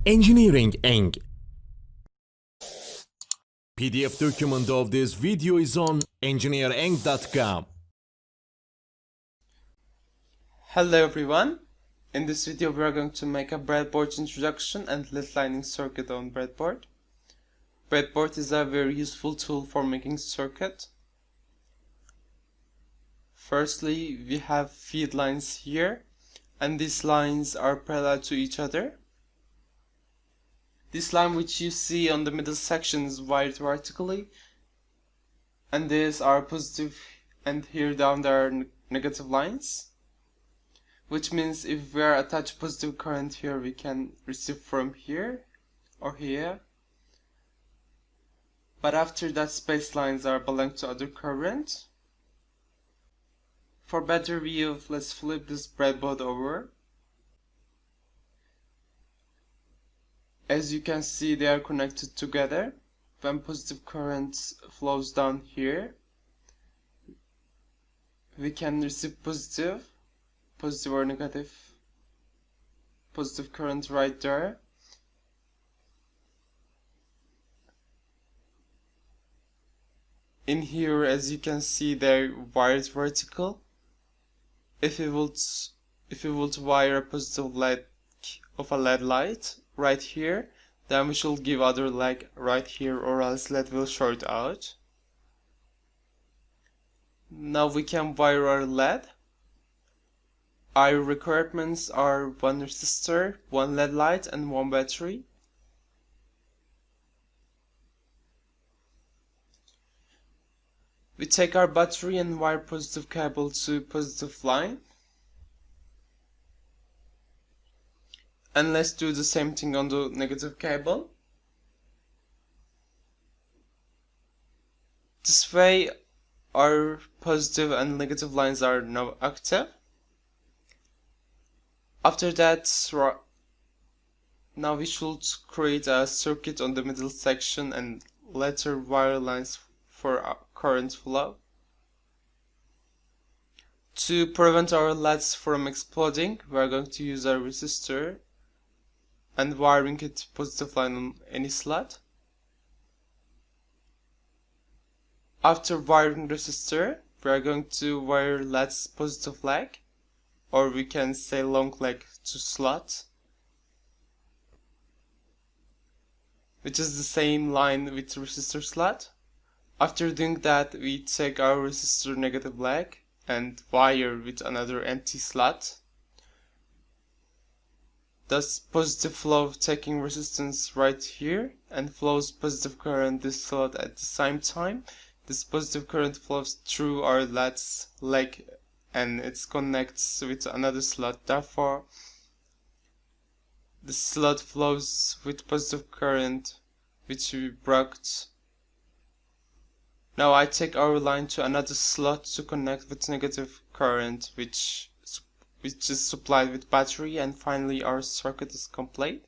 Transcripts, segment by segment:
Engineering Eng. PDF document of this video is on engineereng.com. Hello everyone. In this video we are going to make a breadboard introduction and lead lining circuit on breadboard. Breadboard is a very useful tool for making circuit. Firstly, we have feed lines here, and these lines are parallel to each other. This line which you see on the middle section is wired vertically, and these are positive, and here down there are negative lines. Which means if we are attached positive current here, we can receive from here or here. But after that, space lines are belong to other current. For better view, let's flip this breadboard over. As you can see, they are connected together. When positive current flows down here, we can receive positive or negative, positive current right there. In here, as you can see, they're wired vertical. If we would wire a positive leg of a LED light right here, then we should give other leg right here, or else LED will short out. Now we can wire our LED. Our requirements are one resistor, one LED light, and one battery. We take our battery and wire positive cable to positive line. And let's do the same thing on the negative cable. This way our positive and negative lines are now active. After that, now we should create a circuit on the middle section and later wire lines for current flow. To prevent our LEDs from exploding, we are going to use a resistor and wiring it to positive line on any slot. After wiring resistor, we are going to wire LED's positive leg, or we can say long leg, to slot, which is the same line with resistor slot. After doing that, we take our resistor negative leg and wire with another empty slot. Thus positive flow taking resistance right here and flows positive current this slot at the same time. This positive current flows through our LED's leg and it connects with another slot. Therefore, the slot flows with positive current which we brought. Now I take our line to another slot to connect with negative current which is supplied with battery, and finally our circuit is complete.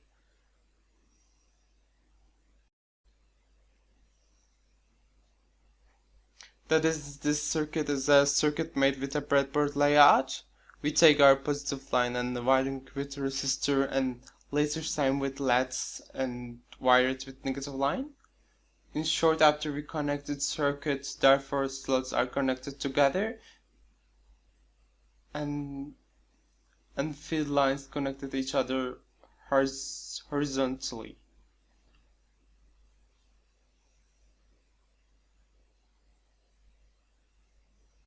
That is, this circuit is a circuit made with a breadboard layout. We take our positive line and wiring with resistor and laser time with LEDs and wire it with negative line. In short, after we connected circuit, therefore slots are connected together and feed lines connected each other horizontally.